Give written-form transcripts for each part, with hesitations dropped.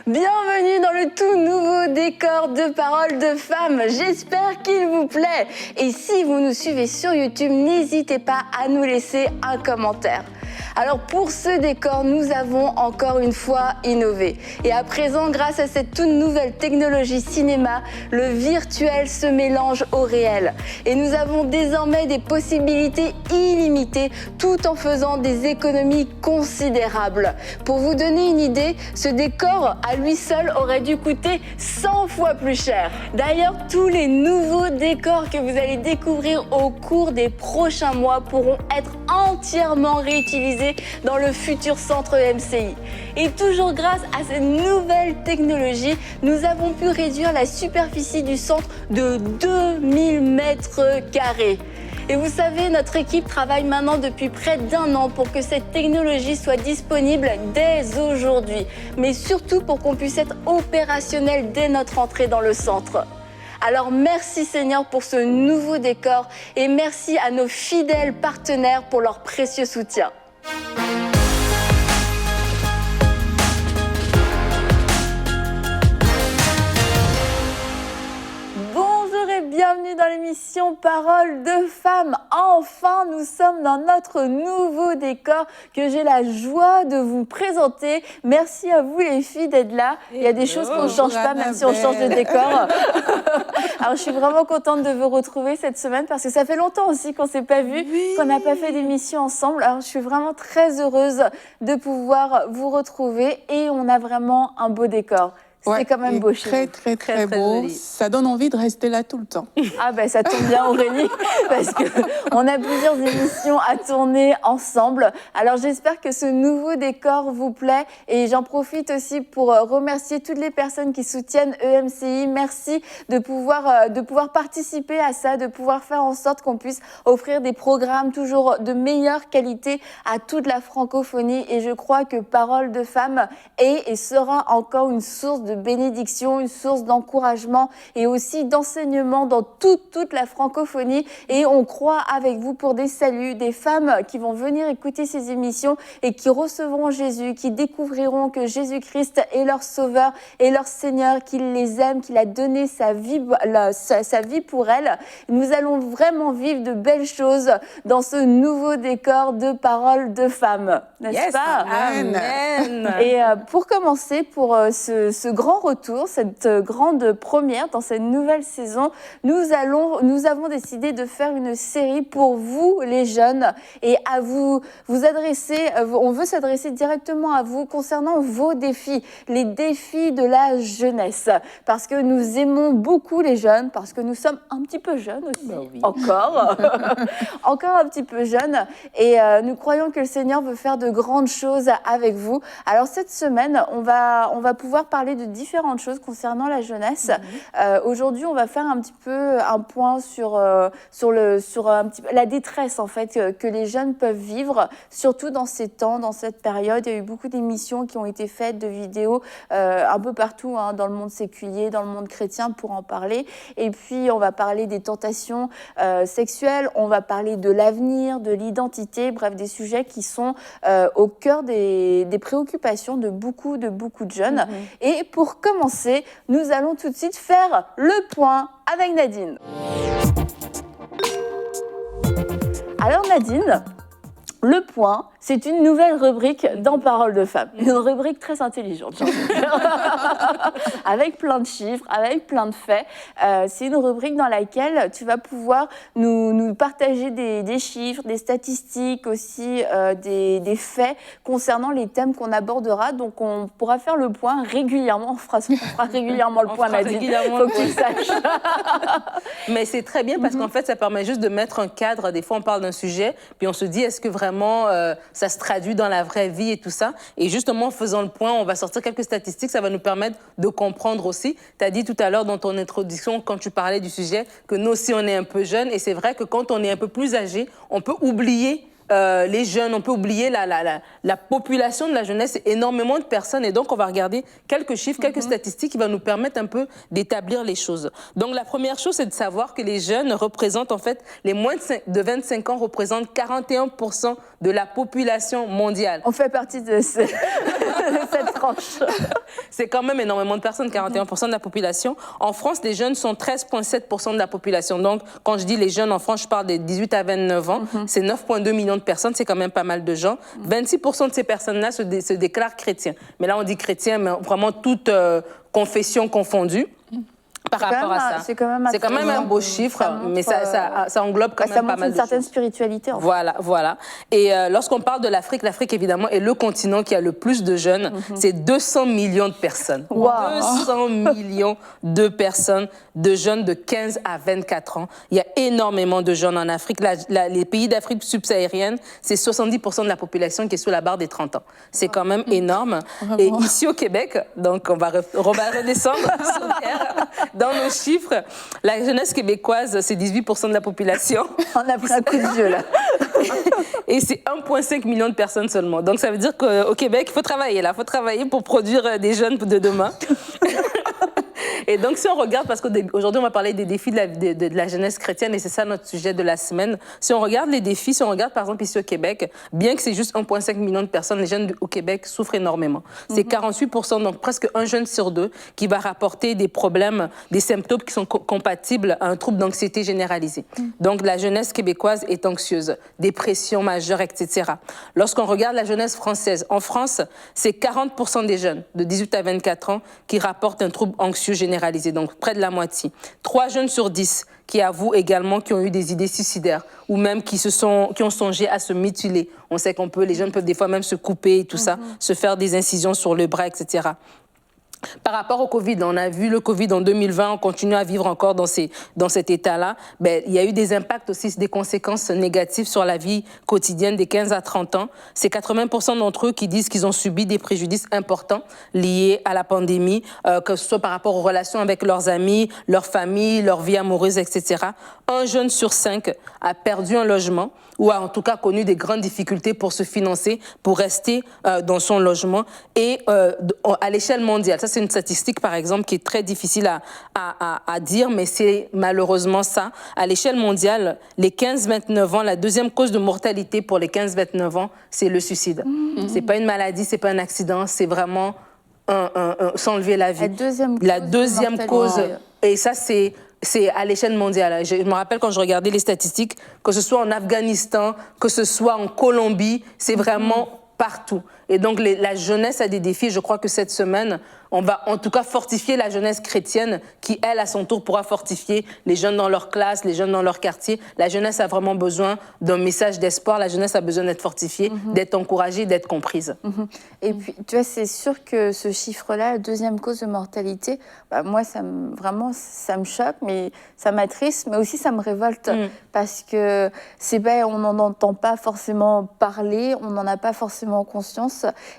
Bienvenue dans le tout nouveau décor de Paroles de Femmes. J'espère qu'il vous plaît. Et si vous nous suivez sur YouTube, n'hésitez pas à nous laisser un commentaire. Alors pour ce décor, nous avons encore une fois innové. Et à présent, grâce à cette toute nouvelle technologie cinéma, le virtuel se mélange au réel. Et nous avons désormais des possibilités illimitées tout en faisant des économies considérables. Pour vous donner une idée, ce décor à lui seul aurait dû coûter 100 fois plus cher. D'ailleurs, tous les nouveaux décors que vous allez découvrir au cours des prochains mois pourront être entièrement réutilisés dans le futur centre MCI. Et toujours grâce à cette nouvelle technologie, nous avons pu réduire la superficie du centre de 2000 mètres carrés. Et vous savez, notre équipe travaille maintenant depuis près d'1 an pour que cette technologie soit disponible dès aujourd'hui, mais surtout pour qu'on puisse être opérationnel dès notre entrée dans le centre. Alors merci Seigneur pour ce nouveau décor et merci à nos fidèles partenaires pour leur précieux soutien. Bienvenue dans l'émission Paroles de Femmes. Enfin, nous sommes dans notre nouveau décor que j'ai la joie de vous présenter. Merci à vous les filles d'être là. Il y a des choses qu'on ne change pas même si on change de décor. Alors, je suis vraiment contente de vous retrouver cette semaine parce que ça fait longtemps aussi qu'on ne s'est pas vu, qu'on n'a pas fait d'émission ensemble. Alors, je suis vraiment très heureuse de pouvoir vous retrouver et on a vraiment un beau décor. C'est quand même beau chez vous. Très beau. Joli. Ça donne envie de rester là tout le temps. Ah ben ça tombe bien Aurélie, parce qu'on a plusieurs émissions à tourner ensemble. Alors j'espère que ce nouveau décor vous plaît et j'en profite aussi pour remercier toutes les personnes qui soutiennent EMCI. Merci de pouvoir participer à ça, de pouvoir faire en sorte qu'on puisse offrir des programmes toujours de meilleure qualité à toute la francophonie. Et je crois que Paroles de Femmes est et sera encore une source de bénédiction, une source d'encouragement et aussi d'enseignement dans toute la francophonie. Et on croit avec vous pour des saluts, des femmes qui vont venir écouter ces émissions et qui recevront Jésus, qui découvriront que Jésus-Christ est leur Sauveur et leur Seigneur, qu'il les aime, qu'il a donné sa vie pour elles. Nous allons vraiment vivre de belles choses dans ce nouveau décor de Paroles de Femmes, n'est-ce pas? Amen. Et pour commencer, pour ce grand retour, cette grande première dans cette nouvelle saison, nous avons décidé de faire une série pour vous les jeunes et à vous adresser, on veut s'adresser directement à vous concernant vos défis, les défis de la jeunesse, parce que nous aimons beaucoup les jeunes, parce que nous sommes un petit peu jeunes aussi, oui. Encore un petit peu jeunes et nous croyons que le Seigneur veut faire de grandes choses avec vous. Alors cette semaine, on va pouvoir parler de différentes choses concernant la jeunesse. Aujourd'hui, on va faire un petit peu un point sur un petit peu la détresse en fait que les jeunes peuvent vivre, surtout dans ces temps, dans cette période. Il y a eu beaucoup d'émissions qui ont été faites, de vidéos un peu partout dans le monde séculier, dans le monde chrétien pour en parler. Et puis, on va parler des tentations sexuelles, on va parler de l'avenir, de l'identité, bref, des sujets qui sont au cœur des préoccupations de beaucoup de jeunes. Et pour commencer, nous allons tout de suite faire le point avec Nadine. Alors Nadine, le point, c'est une nouvelle rubrique dans Paroles de Femmes. Une rubrique très intelligente, avec plein de chiffres, avec plein de faits. C'est une rubrique dans laquelle tu vas pouvoir nous partager des chiffres, des statistiques, aussi des faits concernant les thèmes qu'on abordera. Donc on pourra faire le point régulièrement. On fera régulièrement le point, Nadine. Faut que tu le saches. Mais c'est très bien parce qu'en fait, ça permet juste de mettre un cadre. Des fois, on parle d'un sujet, puis on se dit, est-ce que vraiment ça se traduit dans la vraie vie et tout ça. Et justement, en faisant le point, on va sortir quelques statistiques, ça va nous permettre de comprendre aussi. Tu as dit tout à l'heure dans ton introduction, quand tu parlais du sujet, que nous aussi, on est un peu jeunes. Et c'est vrai que quand on est un peu plus âgé, on peut oublier les jeunes, on peut oublier la population de la jeunesse, c'est énormément de personnes. Et donc, on va regarder quelques chiffres, quelques statistiques qui vont nous permettre un peu d'établir les choses. Donc, la première chose, c'est de savoir que les jeunes représentent, en fait, les moins de 25 ans représentent 41% de la population mondiale. On fait partie de cette tranche. C'est quand même énormément de personnes, 41% de la population. En France, les jeunes sont 13,7% de la population. Donc, quand je dis les jeunes en France, je parle des 18 à 29 ans. C'est 9,2 millions de personnes, c'est quand même pas mal de gens. 26% de ces personnes-là se déclarent chrétiens. Mais là, on dit chrétiens, mais vraiment toute confession confondue. Par rapport à ça. C'est quand même un beau chiffre, mais ça englobe quand même pas mal de choses. Ça montre une certaine spiritualité. En fait. Voilà. Et lorsqu'on parle de l'Afrique, l'Afrique, évidemment, est le continent qui a le plus de jeunes. C'est 200 millions de personnes. Wow. 200 millions de personnes, de jeunes de 15 à 24 ans. Il y a énormément de jeunes en Afrique. Les pays d'Afrique subsaharienne, c'est 70% de la population qui est sous la barre des 30 ans. C'est quand même énorme. Vraiment. Et ici au Québec, donc on va redescendre sur terre. Dans nos chiffres, la jeunesse québécoise, c'est 18% de la population. On a pris un coup de vieux, là. Et c'est 1,5 million de personnes seulement. Donc, ça veut dire qu'au Québec, il faut travailler, là. Il faut travailler pour produire des jeunes de demain. Et donc, si on regarde, parce qu'aujourd'hui, on va parler des défis de la jeunesse chrétienne, et c'est ça notre sujet de la semaine. Si on regarde les défis, si on regarde, par exemple, ici au Québec, bien que c'est juste 1,5 million de personnes, les jeunes au Québec souffrent énormément. C'est 48%, donc presque un jeune sur deux, qui va rapporter des problèmes, des symptômes qui sont compatibles à un trouble d'anxiété généralisée. Donc, la jeunesse québécoise est anxieuse, dépression majeure, etc. Lorsqu'on regarde la jeunesse française, en France, c'est 40% des jeunes de 18 à 24 ans qui rapportent un trouble anxieux généralisé, donc près de la moitié. 3 jeunes sur 10 qui avouent également qu'ils ont eu des idées suicidaires ou même qui ont songé à se mutiler. On sait les jeunes peuvent des fois même se couper et tout ça, se faire des incisions sur le bras, etc. Par rapport au Covid, on a vu le Covid en 2020, on continue à vivre encore dans cet état-là. Il y a eu des impacts aussi, des conséquences négatives sur la vie quotidienne des 15 à 30 ans. C'est 80% d'entre eux qui disent qu'ils ont subi des préjudices importants liés à la pandémie, que ce soit par rapport aux relations avec leurs amis, leur famille, leur vie amoureuse, etc. Un jeune sur 5 a perdu un logement ou a en tout cas connu des grandes difficultés pour se financer, pour rester dans son logement. Et à l'échelle mondiale, ça c'est une statistique par exemple qui est très difficile à dire, mais c'est malheureusement ça. À l'échelle mondiale, les 15-29 ans, la deuxième cause de mortalité pour les 15-29 ans, c'est le suicide. C'est pas une maladie, c'est pas un accident, c'est vraiment s'enlever la vie. La deuxième cause, et ça c'est à l'échelle mondiale. Je me rappelle quand je regardais les statistiques, que ce soit en Afghanistan, que ce soit en Colombie, c'est vraiment partout. Et donc, la jeunesse a des défis. Je crois que cette semaine, on va en tout cas fortifier la jeunesse chrétienne qui, elle, à son tour, pourra fortifier les jeunes dans leur classe, les jeunes dans leur quartier. La jeunesse a vraiment besoin d'un message d'espoir. La jeunesse a besoin d'être fortifiée, d'être encouragée, d'être comprise. Et puis, tu vois, c'est sûr que ce chiffre-là, la deuxième cause de mortalité, moi, ça me choque, mais ça m'attriste, mais aussi ça me révolte. Parce que on n'en entend pas forcément parler, on n'en a pas forcément conscience.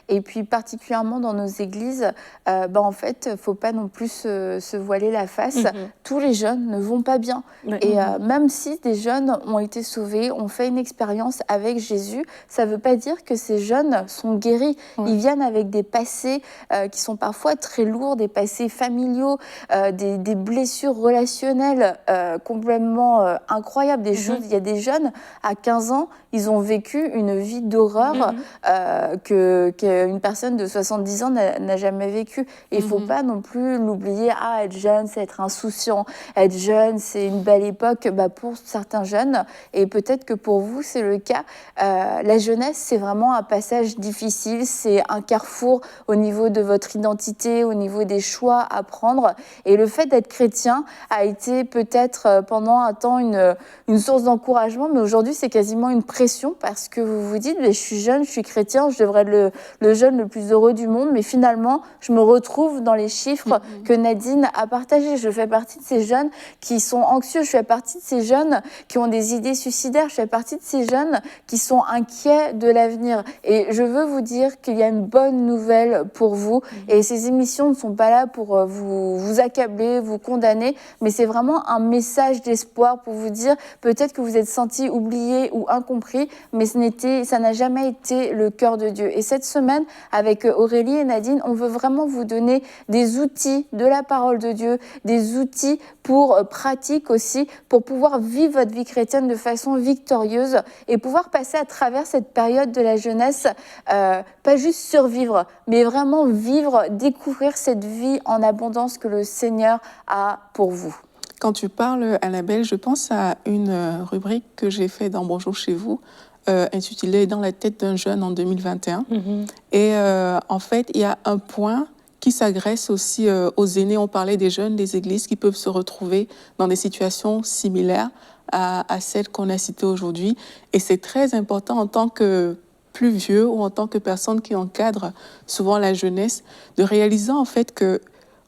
Et puis, particulièrement dans nos églises, en fait, il ne faut pas non plus se voiler la face. Tous les jeunes ne vont pas bien. Et même si des jeunes ont été sauvés, ont fait une expérience avec Jésus, ça ne veut pas dire que ces jeunes sont guéris. Ils viennent avec des passés qui sont parfois très lourds, des passés familiaux, des blessures relationnelles complètement incroyables. Des choses. Il y a des jeunes, à 15 ans, ils ont vécu une vie d'horreur qu'une personne de 70 ans n'a jamais vécu. Et il ne faut pas non plus l'oublier. Être jeune, c'est être insouciant. Être jeune, c'est une belle époque pour certains jeunes. Et peut-être que pour vous, c'est le cas. La jeunesse, c'est vraiment un passage difficile. C'est un carrefour au niveau de votre identité, au niveau des choix à prendre. Et le fait d'être chrétien a été peut-être pendant un temps une source d'encouragement. Mais aujourd'hui, c'est quasiment une pression parce que vous vous dites, je suis jeune, je suis chrétien, je devrais le le jeune le plus heureux du monde, mais finalement, je me retrouve dans les chiffres que Nadine a partagés. Je fais partie de ces jeunes qui sont anxieux, je fais partie de ces jeunes qui ont des idées suicidaires, je fais partie de ces jeunes qui sont inquiets de l'avenir. Et je veux vous dire qu'il y a une bonne nouvelle pour vous. Et ces émissions ne sont pas là pour vous accabler, vous condamner, mais c'est vraiment un message d'espoir pour vous dire peut-être que vous êtes sentis oubliés ou incompris, mais ça n'a jamais été le cœur de Dieu. Et cette semaine, avec Aurélie et Nadine, on veut vraiment vous donner des outils de la parole de Dieu, des outils pratiques aussi, pour pouvoir vivre votre vie chrétienne de façon victorieuse et pouvoir passer à travers cette période de la jeunesse, pas juste survivre, mais vraiment vivre, découvrir cette vie en abondance que le Seigneur a pour vous. Quand tu parles, Annabelle, je pense à une rubrique que j'ai faite dans Bonjour chez vous, intitulée Dans la tête d'un jeune en 2021. Et en fait, il y a un point qui s'agresse aussi aux aînés. On parlait des jeunes des églises qui peuvent se retrouver dans des situations similaires à celles qu'on a citées aujourd'hui. Et c'est très important en tant que plus vieux ou en tant que personne qui encadre souvent la jeunesse, de réaliser en fait que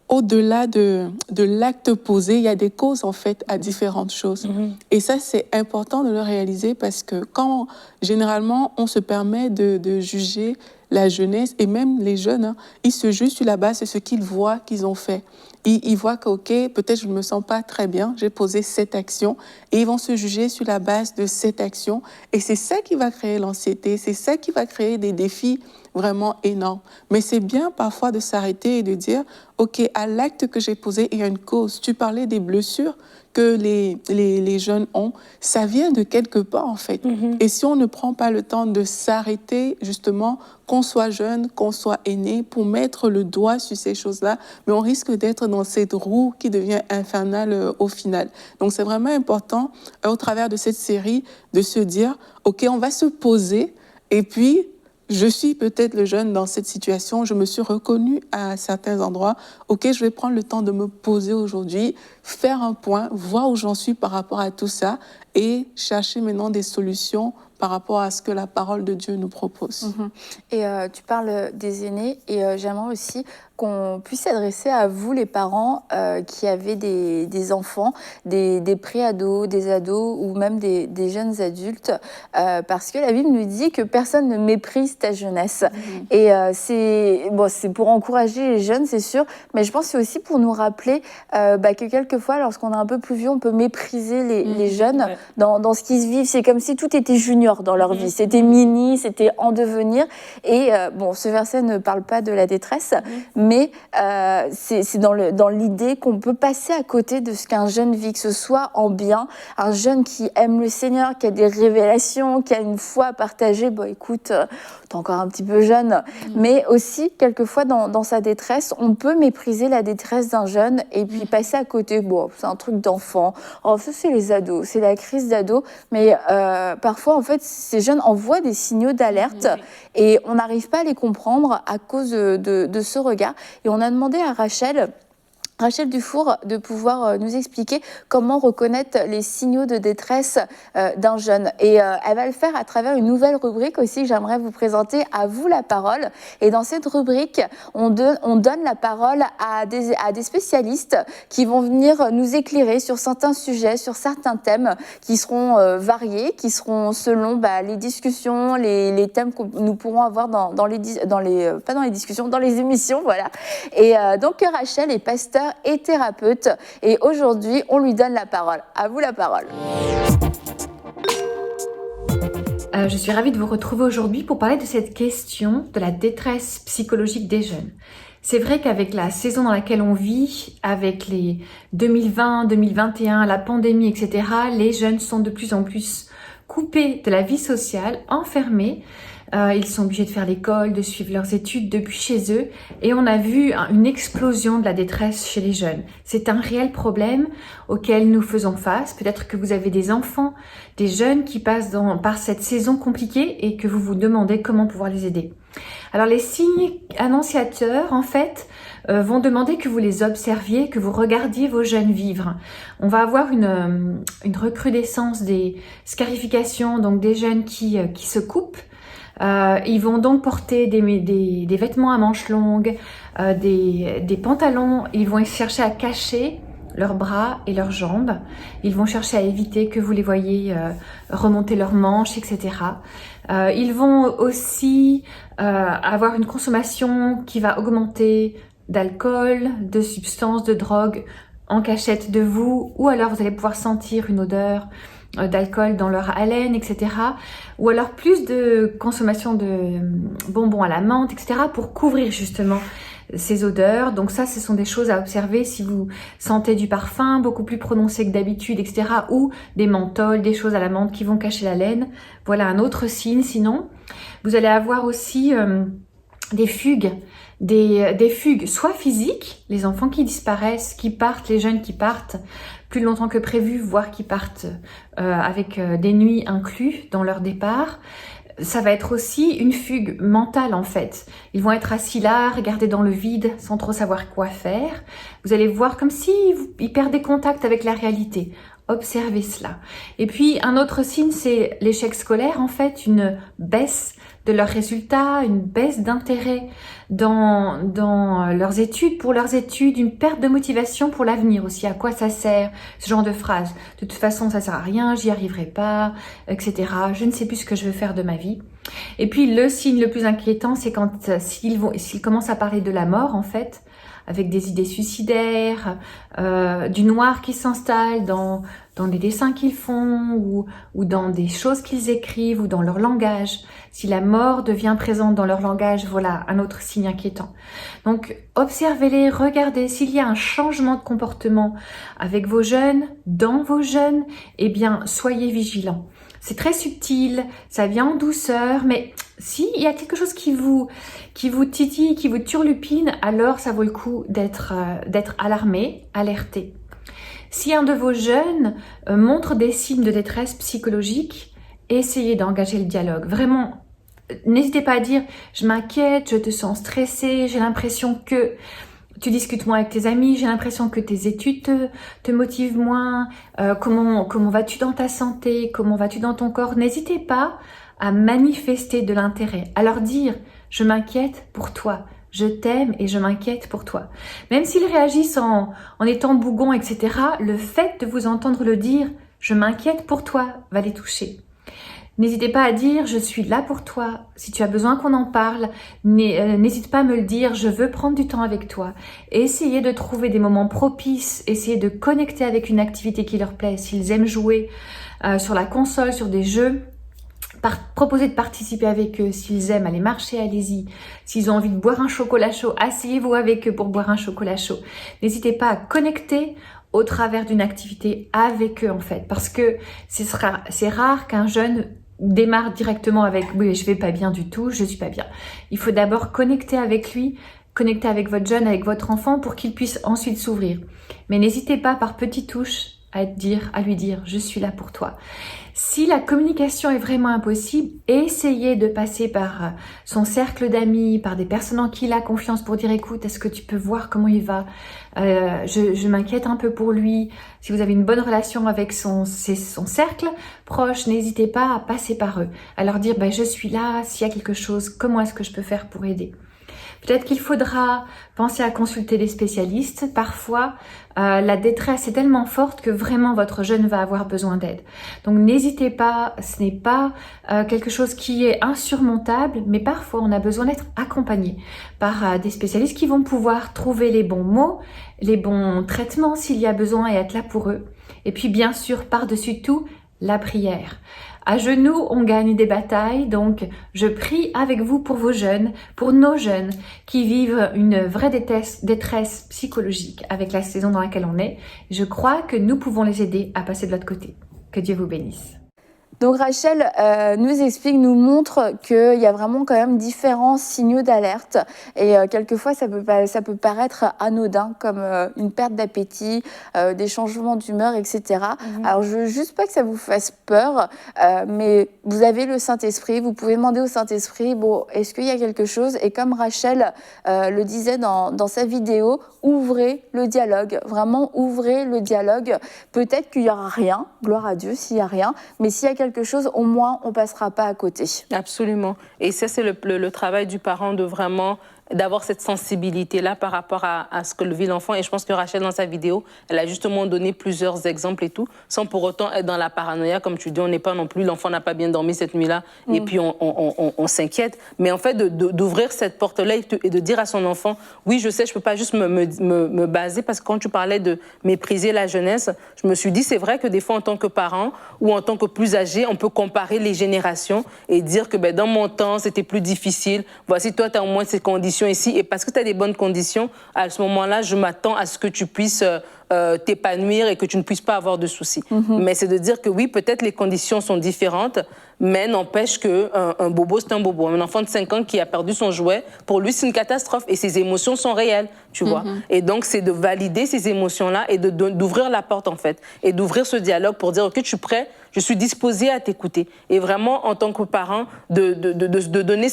au-delà de l'acte posé, il y a des causes en fait à différentes choses. Et ça, c'est important de le réaliser parce que quand généralement on se permet de juger la jeunesse et même les jeunes, ils se jugent sur la base de ce qu'ils voient qu'ils ont fait. Ils voient que, OK, peut-être je ne me sens pas très bien, j'ai posé cette action, et ils vont se juger sur la base de cette action. Et c'est ça qui va créer l'anxiété, c'est ça qui va créer des défis vraiment énormes. Mais c'est bien parfois de s'arrêter et de dire, OK, à l'acte que j'ai posé, il y a une cause. Tu parlais des blessures que les jeunes ont, ça vient de quelque part en fait. Et si on ne prend pas le temps de s'arrêter justement, qu'on soit jeune, qu'on soit aîné, pour mettre le doigt sur ces choses-là, mais on risque d'être dans cette roue qui devient infernale au final. Donc c'est vraiment important, au travers de cette série, de se dire, OK, on va se poser et puis je suis peut-être le jeune dans cette situation, je me suis reconnue à certains endroits. OK, je vais prendre le temps de me poser aujourd'hui, faire un point, voir où j'en suis par rapport à tout ça et chercher maintenant des solutions par rapport à ce que la parole de Dieu nous propose. Et tu parles des aînés et j'aimerais aussi qu'on puisse s'adresser à vous, les parents qui avez des enfants, des pré-ados, des ados ou même des jeunes adultes, parce que la Bible nous dit que personne ne méprise ta jeunesse. Et c'est pour encourager les jeunes, c'est sûr, mais je pense que c'est aussi pour nous rappeler que quelquefois, lorsqu'on est un peu plus vieux, on peut mépriser les jeunes dans ce qu'ils vivent. C'est comme si tout était junior dans leur vie. C'était mini, c'était en devenir. Et ce verset ne parle pas de la détresse, mais c'est dans l'idée qu'on peut passer à côté de ce qu'un jeune vit, que ce soit en bien, un jeune qui aime le Seigneur, qui a des révélations, qui a une foi à partager. Écoute, t'es encore un petit peu jeune, mais aussi, quelquefois, dans sa détresse, on peut mépriser la détresse d'un jeune et puis passer à côté. C'est un truc d'enfant. Ça, c'est les ados, c'est la crise d'ado, mais parfois, en fait, ces jeunes envoient des signaux d'alerte et on n'arrive pas à les comprendre à cause de ce regard. Et on a demandé à Rachel Dufour de pouvoir nous expliquer comment reconnaître les signaux de détresse d'un jeune. Et elle va le faire à travers une nouvelle rubrique aussi que j'aimerais vous présenter, à vous la parole. Et dans cette rubrique, on donne la parole à des spécialistes qui vont venir nous éclairer sur certains sujets, sur certains thèmes qui seront variés, qui seront selon les discussions, les thèmes que nous pourrons avoir dans les émissions, voilà. Et donc Rachel est pasteur et thérapeute et aujourd'hui on lui donne la parole. À vous la parole. Je suis ravie de vous retrouver aujourd'hui pour parler de cette question de la détresse psychologique des jeunes. C'est vrai qu'avec la saison dans laquelle on vit, avec les 2020, 2021, la pandémie, etc., les jeunes sont de plus en plus coupés de la vie sociale, enfermés. Ils sont obligés de faire l'école, de suivre leurs études depuis chez eux et on a vu une explosion de la détresse chez les jeunes. C'est un réel problème auquel nous faisons face. Peut-être que vous avez des enfants, des jeunes qui passent par cette saison compliquée et que vous vous demandez comment pouvoir les aider. Alors les signes annonciateurs en fait vont demander que vous les observiez, que vous regardiez vos jeunes vivre. On va avoir une recrudescence des scarifications, donc des jeunes qui se coupent, Ils vont donc porter des vêtements à manches longues, des pantalons. Ils vont chercher à cacher leurs bras et leurs jambes. Ils vont chercher à éviter que vous les voyiez remonter leurs manches, etc. Ils vont aussi avoir une consommation qui va augmenter d'alcool, de substances, de drogue en cachette de vous, ou alors vous allez pouvoir sentir une odeur d'alcool dans leur haleine, etc. Ou alors plus de consommation de bonbons à la menthe, etc. pour couvrir justement ces odeurs. Donc ça, ce sont des choses à observer si vous sentez du parfum beaucoup plus prononcé que d'habitude, etc. ou des menthols, des choses à la menthe qui vont cacher la laine. Voilà un autre signe. Sinon, vous allez avoir aussi des fugues. Des fugues soit physiques, les enfants qui disparaissent, qui partent, les jeunes qui partent plus longtemps que prévu, voire qui partent avec des nuits inclus dans leur départ. Ça va être aussi une fugue mentale en fait. Ils vont être assis là, regarder dans le vide sans trop savoir quoi faire. Vous allez voir comme si ils perdaient contact avec la réalité. Observez cela. Et puis un autre signe, c'est l'échec scolaire en fait, une baisse de leurs résultats, une baisse d'intérêt dans leurs études, pour leurs études, une perte de motivation pour l'avenir aussi. À quoi ça sert ce genre de phrase? De toute façon, ça sert à rien, j'y arriverai pas, etc. Je ne sais plus ce que je veux faire de ma vie. Et puis le signe le plus inquiétant, c'est quand s'ils commencent à parler de la mort en fait, avec des idées suicidaires, du noir qui s'installe dans des dessins qu'ils font ou dans des choses qu'ils écrivent ou dans leur langage. Si la mort devient présente dans leur langage, voilà un autre signe inquiétant. Donc observez-les, regardez s'il y a un changement de comportement avec vos jeunes, dans vos jeunes, eh bien soyez vigilants. C'est très subtil, ça vient en douceur, mais s'il y a quelque chose qui vous titille, qui vous turlupine, alors ça vaut le coup d'être alarmé, alerté. Si un de vos jeunes montre des signes de détresse psychologique, essayez d'engager le dialogue. Vraiment, n'hésitez pas à dire « je m'inquiète, je te sens stressé, j'ai l'impression que… » Tu discutes moins avec tes amis, j'ai l'impression que tes études te motivent moins, comment vas-tu dans ta santé, comment vas-tu dans ton corps. N'hésitez pas à manifester de l'intérêt, à leur dire « je m'inquiète pour toi, je t'aime et je m'inquiète pour toi ». Même s'ils réagissent en étant bougons, etc., le fait de vous entendre le dire « je m'inquiète pour toi » va les toucher. N'hésitez pas à dire « je suis là pour toi ». Si tu as besoin qu'on en parle, n'hésite pas à me le dire « je veux prendre du temps avec toi ». Essayez de trouver des moments propices, essayez de connecter avec une activité qui leur plaît. S'ils aiment jouer sur la console, sur des jeux, proposez de participer avec eux. S'ils aiment aller marcher, allez-y. S'ils ont envie de boire un chocolat chaud, asseyez-vous avec eux pour boire un chocolat chaud. N'hésitez pas à connecter au travers d'une activité avec eux en fait. Parce que c'est rare qu'un jeune démarre directement avec « oui, je vais pas bien du tout, je suis pas bien ». Il faut d'abord connecter avec lui, connecter avec votre jeune, avec votre enfant pour qu'il puisse ensuite s'ouvrir. Mais n'hésitez pas par petites touches à lui dire « je suis là pour toi ». Si la communication est vraiment impossible, essayez de passer par son cercle d'amis, par des personnes en qui il a confiance pour dire « écoute, est-ce que tu peux voir comment il va ? Je m'inquiète un peu pour lui ». Si vous avez une bonne relation avec son cercle proche, n'hésitez pas à passer par eux, à leur dire « je suis là, s'il y a quelque chose, comment est-ce que je peux faire pour aider ?» Peut-être qu'il faudra penser à consulter des spécialistes. Parfois, la détresse est tellement forte que vraiment votre jeune va avoir besoin d'aide. Donc n'hésitez pas, ce n'est pas quelque chose qui est insurmontable, mais parfois on a besoin d'être accompagné par des spécialistes qui vont pouvoir trouver les bons mots, les bons traitements s'il y a besoin et être là pour eux. Et puis bien sûr, par-dessus tout, la prière. À genoux, on gagne des batailles, donc je prie avec vous pour vos jeunes, pour nos jeunes qui vivent une vraie détresse psychologique avec la saison dans laquelle on est. Je crois que nous pouvons les aider à passer de l'autre côté. Que Dieu vous bénisse. Donc Rachel nous explique, nous montre qu'il y a vraiment quand même différents signaux d'alerte et quelquefois ça peut paraître anodin comme une perte d'appétit, des changements d'humeur, etc. Alors je veux juste pas que ça vous fasse peur, mais vous avez le Saint-Esprit, vous pouvez demander au Saint-Esprit, bon, est-ce qu'il y a quelque chose? Et comme Rachel le disait dans sa vidéo, ouvrez le dialogue, vraiment ouvrez le dialogue. Peut-être qu'il y aura rien, gloire à Dieu s'il y a rien, mais s'il y a quelque quelque chose, au moins on passera pas à côté. Absolument. Et ça, c'est le travail du parent de vraiment d'avoir cette sensibilité-là par rapport à ce que vit l'enfant. Et je pense que Rachel, dans sa vidéo, elle a justement donné plusieurs exemples et tout, sans pour autant être dans la paranoïa. Comme tu dis, on n'est pas non plus, l'enfant n'a pas bien dormi cette nuit-là, et puis on s'inquiète. Mais en fait, d'ouvrir cette porte-là et de dire à son enfant, oui, je sais, je ne peux pas juste me baser, parce que quand tu parlais de mépriser la jeunesse, je me suis dit, c'est vrai que des fois, en tant que parent ou en tant que plus âgé, on peut comparer les générations et dire que dans mon temps, c'était plus difficile. Voici, toi, tu as au moins ces conditions ici, et parce que tu as des bonnes conditions, à ce moment-là, je m'attends à ce que tu puisses t'épanouir et que tu ne puisses pas avoir de soucis. Mais c'est de dire que oui, peut-être les conditions sont différentes, mais n'empêche qu'un bobo, c'est un bobo. Un enfant de 5 ans qui a perdu son jouet, pour lui, c'est une catastrophe et ses émotions sont réelles, tu vois. Et donc, c'est de valider ces émotions-là et d'ouvrir la porte, en fait, et d'ouvrir ce dialogue pour dire, OK, je suis prêt, je suis disposée à t'écouter. Et vraiment, en tant que parent, de donner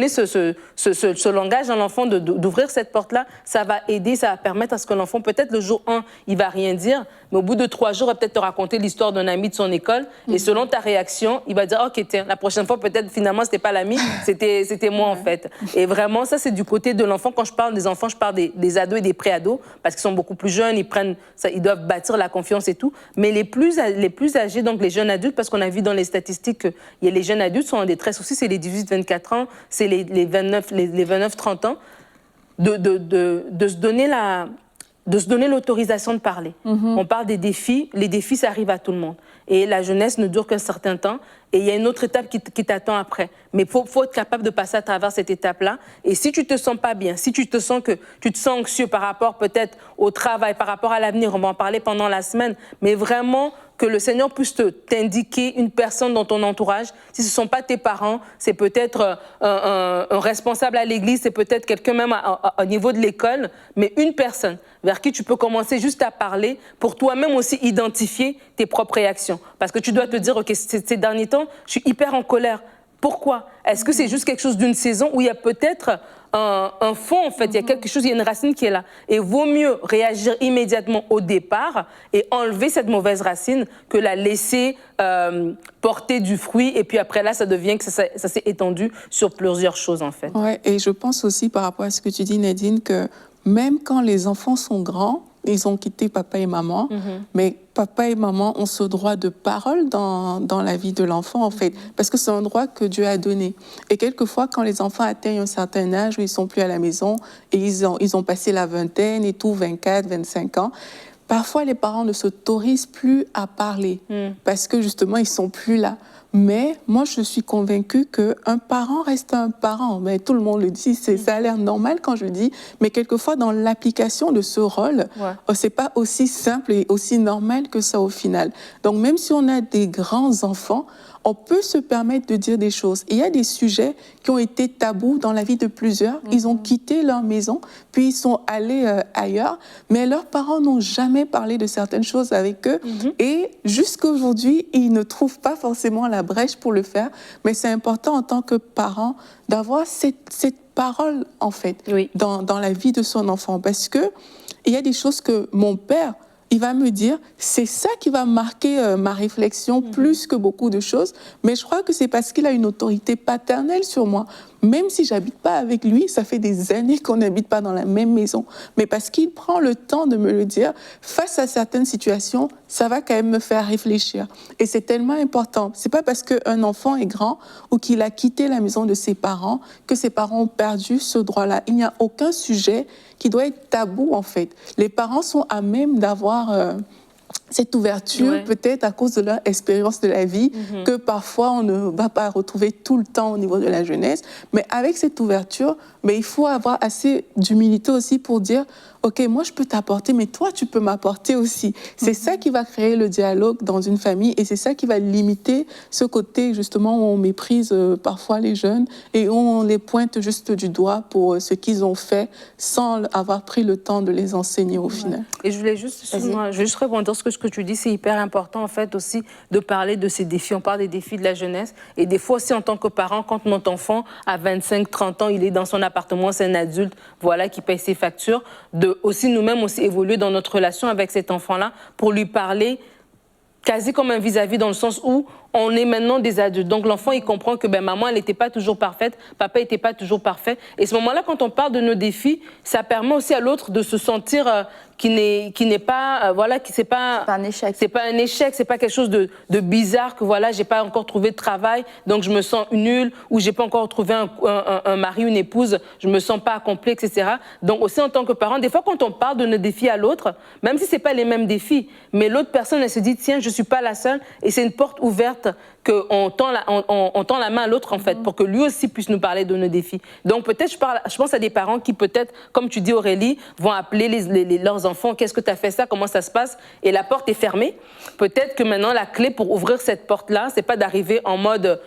ce langage à l'enfant, d'ouvrir cette porte-là, ça va aider, ça va permettre à ce que l'enfant, peut-être le jour 1, il va rien dire, mais au bout de 3 jours, il va peut-être te raconter l'histoire d'un ami de son école, et selon ta réaction, il va dire, OK, tiens, la prochaine fois, peut-être, finalement, c'était pas l'ami, c'était moi, en fait. Et vraiment, ça, c'est du côté de l'enfant. Quand je parle des enfants, je parle des ados et des pré-ados, parce qu'ils sont beaucoup plus jeunes, ils doivent bâtir la confiance et tout. Mais les plus âgés, donc les jeunes adultes, parce qu'on a vu dans les statistiques que les jeunes adultes sont en détresse aussi, c'est les 18-24 ans, c'est les 29-30 ans, de se donner l'autorisation de parler. On parle des défis. Les défis, ça arrive à tout le monde. Et la jeunesse ne dure qu'un certain temps. Et il y a une autre étape qui t'attend après. Mais il faut être capable de passer à travers cette étape-là. Et si tu te sens pas bien, si tu te sens anxieux par rapport peut-être au travail, par rapport à l'avenir, on va en parler pendant la semaine, mais vraiment que le Seigneur puisse t'indiquer une personne dans ton entourage. Si ce ne sont pas tes parents, c'est peut-être un responsable à l'église, c'est peut-être quelqu'un même au niveau de l'école, mais une personne vers qui tu peux commencer juste à parler pour toi-même aussi identifier tes propres réactions. Parce que tu dois te dire, OK, ces derniers temps, je suis hyper en colère. Pourquoi? Est-ce que c'est juste quelque chose d'une saison où il y a peut-être un fond, en fait, il y a quelque chose, il y a une racine qui est là. Et vaut mieux réagir immédiatement au départ et enlever cette mauvaise racine que la laisser porter du fruit. Et puis après là, ça devient que ça s'est étendu sur plusieurs choses, en fait. Ouais, et je pense aussi par rapport à ce que tu dis, Nadine, que même quand les enfants sont grands, ils ont quitté papa et maman, mais papa et maman ont ce droit de parole dans la vie de l'enfant, en fait, parce que c'est un droit que Dieu a donné. Et quelquefois, quand les enfants atteignent un certain âge où ils ne sont plus à la maison et ils ont passé la vingtaine et tout, 24, 25 ans, parfois les parents ne s'autorisent plus à parler parce que justement, ils ne sont plus là. Mais moi, je suis convaincue qu'un parent reste un parent. Mais tout le monde le dit, ça a l'air normal quand je le dis. Mais quelquefois, dans l'application de ce rôle, c'est pas aussi simple et aussi normal que ça au final. Donc, même si on a des grands enfants, on peut se permettre de dire des choses. Il y a des sujets qui ont été tabous dans la vie de plusieurs. Ils ont quitté leur maison, puis ils sont allés ailleurs, mais leurs parents n'ont jamais parlé de certaines choses avec eux. Et jusqu'à aujourd'hui, ils ne trouvent pas forcément la brèche pour le faire. Mais c'est important en tant que parent d'avoir cette parole, en fait, dans la vie de son enfant. Parce que il y a des choses que mon père, il va me dire, c'est ça qui va marquer ma réflexion plus que beaucoup de choses, mais je crois que c'est parce qu'il a une autorité paternelle sur moi. Même si j'habite pas avec lui, ça fait des années qu'on n'habite pas dans la même maison, mais parce qu'il prend le temps de me le dire, face à certaines situations, ça va quand même me faire réfléchir. Et c'est tellement important. C'est pas parce qu'un enfant est grand ou qu'il a quitté la maison de ses parents que ses parents ont perdu ce droit-là. Il n'y a aucun sujet qui doit être tabou, en fait. Les parents sont à même d'avoir cette ouverture, peut-être à cause de leur expérience de la vie, que parfois on ne va pas retrouver tout le temps au niveau de la jeunesse. Mais avec cette ouverture, il faut avoir assez d'humilité aussi pour dire OK, moi je peux t'apporter, mais toi tu peux m'apporter aussi. C'est ça qui va créer le dialogue dans une famille et c'est ça qui va limiter ce côté justement où on méprise parfois les jeunes et où on les pointe juste du doigt pour ce qu'ils ont fait sans avoir pris le temps de les enseigner au final. Et je voulais juste rebondir sur ce que tu dis, c'est hyper important en fait aussi de parler de ces défis. On parle des défis de la jeunesse et des fois aussi en tant que parent, quand notre enfant a 25-30 ans, il est dans son appartement, c'est un adulte, voilà, qui paye ses factures, de aussi nous-mêmes aussi évoluer dans notre relation avec cet enfant-là pour lui parler quasi comme un vis-à-vis dans le sens où on est maintenant des adultes. Donc l'enfant, il comprend que maman, elle n'était pas toujours parfaite, papa n'était pas toujours parfait. Et à ce moment-là, quand on parle de nos défis, ça permet aussi à l'autre de se sentir qui n'est pas c'est pas un échec. C'est pas un échec, c'est pas quelque chose de bizarre que j'ai pas encore trouvé de travail, donc je me sens nulle, ou j'ai pas encore trouvé un mari, une épouse, je me sens pas accomplie, etc. Donc aussi en tant que parent, des fois quand on parle de nos défis à l'autre, même si c'est pas les mêmes défis, mais l'autre personne elle se dit tiens, je suis pas la seule, et c'est une porte ouverte qu'on tend la main à l'autre en fait, pour que lui aussi puisse nous parler de nos défis. Donc peut-être je pense à des parents qui peut-être, comme tu dis Aurélie, vont appeler leurs enfants, qu'est-ce que tu as fait ça, comment ça se passe, et la porte est fermée. Peut-être que maintenant la clé pour ouvrir cette porte-là, c'est pas d'arriver en mode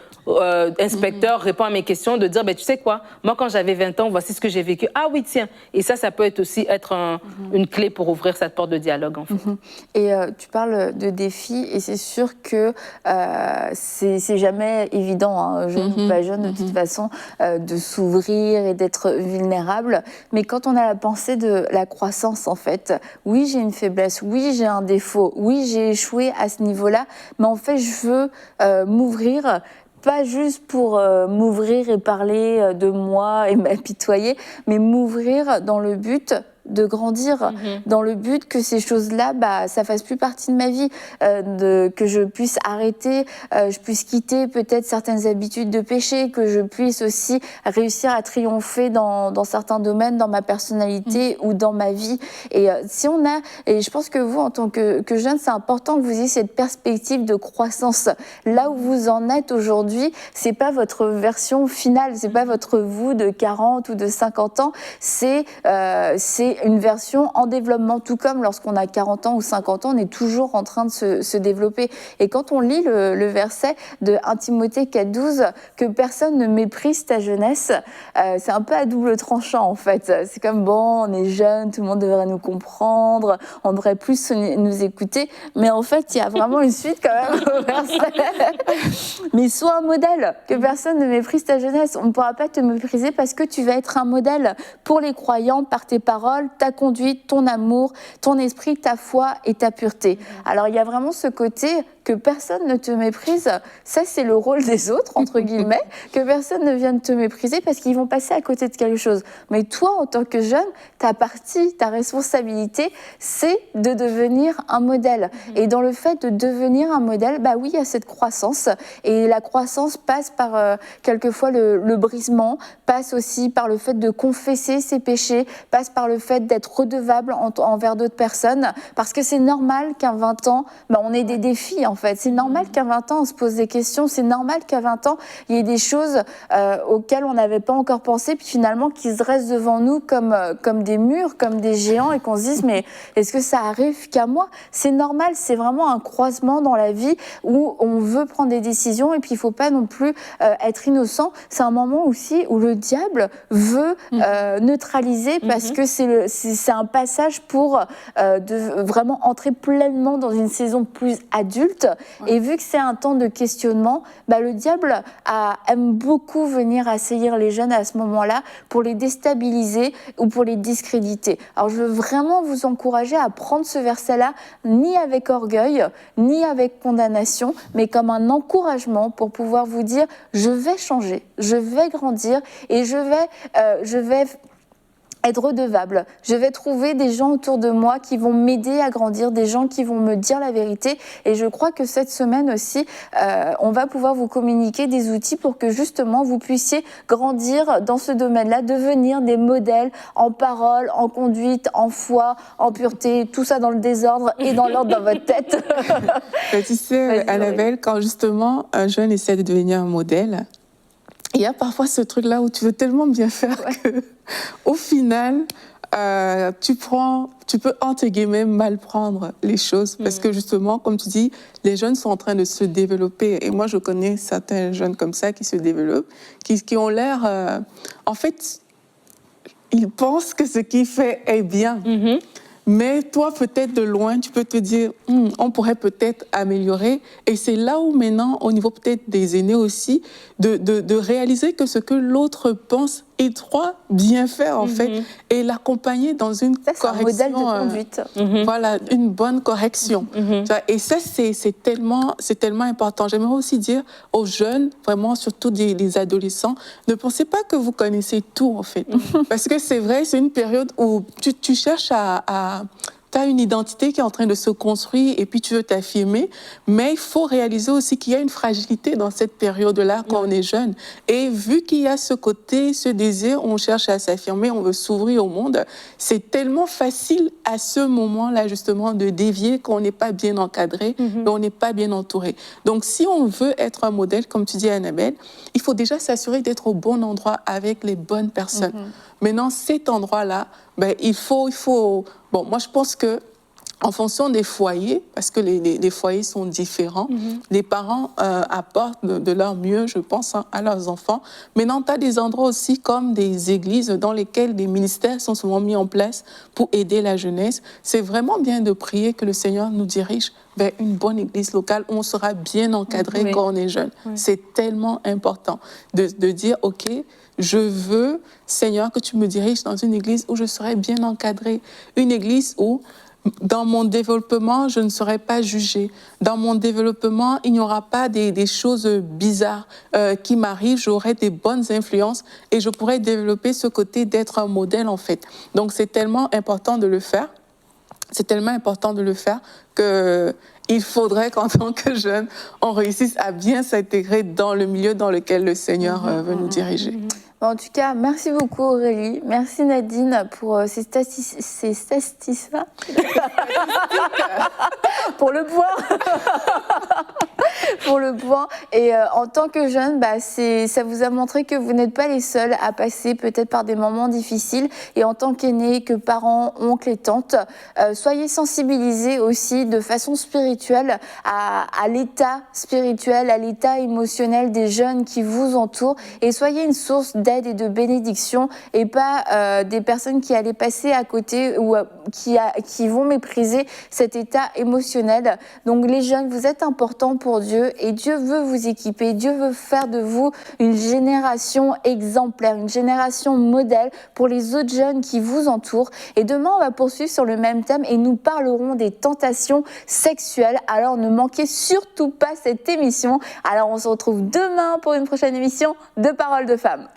inspecteur, répond à mes questions, de dire tu sais quoi, moi quand j'avais 20 ans, voici ce que j'ai vécu. Ah oui, tiens. Et ça peut être aussi une clé pour ouvrir cette porte de dialogue en fait. Et tu parles de défis, et c'est sûr que c'est jamais évident, hein, jeune ou pas jeune, de toute façon, de s'ouvrir et d'être vulnérable. Mais quand on a la pensée de la croissance, en fait, oui, j'ai une faiblesse, oui, j'ai un défaut, oui, j'ai échoué à ce niveau-là, mais en fait, je veux m'ouvrir, pas juste pour m'ouvrir et parler de moi et m'apitoyer, mais m'ouvrir dans le but de grandir, dans le but que ces choses-là, ça fasse plus partie de ma vie, que je puisse arrêter, je puisse quitter peut-être certaines habitudes de péché, que je puisse aussi réussir à triompher dans certains domaines, dans ma personnalité ou dans ma vie. Et et je pense que vous, en tant que jeune, c'est important que vous ayez cette perspective de croissance. Là où vous en êtes aujourd'hui, c'est pas votre version finale, c'est pas votre vous de 40 ou de 50 ans, c'est une version en développement, tout comme lorsqu'on a 40 ans ou 50 ans, on est toujours en train de se développer. Et quand on lit le verset de 1 Timothée 4,12, que personne ne méprise ta jeunesse, c'est un peu à double tranchant en fait. C'est comme bon, on est jeune, tout le monde devrait nous comprendre, on devrait plus nous écouter, mais en fait, il y a vraiment une suite quand même au verset. Mais sois un modèle, que personne ne méprise ta jeunesse. On ne pourra pas te mépriser parce que tu vas être un modèle pour les croyants par tes paroles, ta conduite, ton amour, ton esprit, ta foi et ta pureté. Alors il y a vraiment ce côté que personne ne te méprise, ça c'est le rôle des autres, entre guillemets, que personne ne vienne te mépriser parce qu'ils vont passer à côté de quelque chose. Mais toi, en tant que jeune, ta partie, ta responsabilité, c'est de devenir un modèle. Et dans le fait de devenir un modèle, oui, il y a cette croissance. Et la croissance passe par quelquefois le brisement, passe aussi par le fait de confesser ses péchés, passe par le fait d'être redevable envers d'autres personnes, parce que c'est normal qu'à 20 ans, on ait des défis en fait. C'est normal qu'à 20 ans, on se pose des questions, c'est normal qu'à 20 ans, il y ait des choses auxquelles on n'avait pas encore pensé, puis finalement qui se dressent devant nous comme des murs, comme des géants, et qu'on se dise, mais est-ce que ça arrive qu'à moi? C'est normal, c'est vraiment un croisement dans la vie où on veut prendre des décisions, et puis il ne faut pas non plus être innocent. C'est un moment aussi où le diable veut neutraliser, parce que c'est un passage pour de vraiment entrer pleinement dans une saison plus adulte. Et vu que c'est un temps de questionnement, le diable aime beaucoup venir assaillir les jeunes à ce moment-là pour les déstabiliser ou pour les discréditer. Alors je veux vraiment vous encourager à prendre ce verset-là, ni avec orgueil, ni avec condamnation, mais comme un encouragement pour pouvoir vous dire « je vais changer, je vais grandir et je vais être redevable. Je vais trouver des gens autour de moi qui vont m'aider à grandir, des gens qui vont me dire la vérité. Et je crois que cette semaine aussi, on va pouvoir vous communiquer des outils pour que justement vous puissiez grandir dans ce domaine-là, devenir des modèles en parole, en conduite, en foi, en pureté, tout ça dans le désordre et dans l'ordre dans votre tête. Tu sais, Annabelle, quand justement un jeune essaie de devenir un modèle, il y a parfois ce truc-là où tu veux tellement bien faire que, au final, tu peux, entre guillemets, mal prendre les choses. Parce que justement, comme tu dis, les jeunes sont en train de se développer. Et moi, je connais certains jeunes comme ça qui se développent, qui ont l'air... en fait, ils pensent que ce qu'ils font est bien. Mais toi, peut-être de loin, tu peux te dire, on pourrait peut-être améliorer. Et c'est là où maintenant, au niveau peut-être des aînés aussi, de réaliser que ce que l'autre pense étroit, bien faire en fait, et l'accompagner dans une Ça, c'est un modèle de conduite. Voilà, une bonne correction. Tu vois, et ça, c'est tellement important. J'aimerais aussi dire aux jeunes, vraiment, surtout des adolescents, ne pensez pas que vous connaissez tout, en fait. Parce que c'est vrai, c'est une période où tu cherches tu as une identité qui est en train de se construire et puis tu veux t'affirmer, mais il faut réaliser aussi qu'il y a une fragilité dans cette période-là quand on est jeune. Et vu qu'il y a ce côté, ce désir, on cherche à s'affirmer, on veut s'ouvrir au monde, c'est tellement facile à ce moment-là justement de dévier quand on n'est pas bien encadré, on n'est pas bien entouré. Donc si on veut être un modèle, comme tu dis Annabelle, il faut déjà s'assurer d'être au bon endroit avec les bonnes personnes. Maintenant, cet endroit-là, ben, il faut... Bon, moi, je pense que en fonction des foyers, parce que les foyers sont différents, les parents apportent de leur mieux, je pense, à leurs enfants. Maintenant, tu as des endroits aussi comme des églises dans lesquelles des ministères sont souvent mis en place pour aider la jeunesse. C'est vraiment bien de prier que le Seigneur nous dirige vers une bonne église locale où on sera bien encadré quand on est jeune. C'est tellement important de dire, OK, je veux, Seigneur, que tu me diriges dans une église où je serai bien encadré, une église où dans mon développement, je ne serai pas jugée. Dans mon développement, il n'y aura pas des choses bizarres qui m'arrivent. J'aurai des bonnes influences et je pourrai développer ce côté d'être un modèle, en fait. Donc, c'est tellement important de le faire. C'est tellement important de le faire qu'il faudrait qu'en tant que jeune, on réussisse à bien s'intégrer dans le milieu dans lequel le Seigneur veut nous diriger. En tout cas, merci beaucoup Aurélie. Merci Nadine pour ces statistiques-là. Pour le point. Pour le point. Et en tant que jeune, ça vous a montré que vous n'êtes pas les seuls à passer peut-être par des moments difficiles. Et en tant qu'aînés, que parents, oncles et tantes, soyez sensibilisés aussi de façon spirituelle à l'état spirituel, à l'état émotionnel des jeunes qui vous entourent. Et soyez une source d'aide et de bénédiction et pas des personnes qui allaient passer à côté ou qui vont mépriser cet état émotionnel. Donc les jeunes, vous êtes importants pour Dieu et Dieu veut vous équiper. Dieu veut faire de vous une génération exemplaire, une génération modèle pour les autres jeunes qui vous entourent. Et demain, on va poursuivre sur le même thème et nous parlerons des tentations sexuelles. Alors ne manquez surtout pas cette émission. Alors on se retrouve demain pour une prochaine émission de Paroles de Femmes.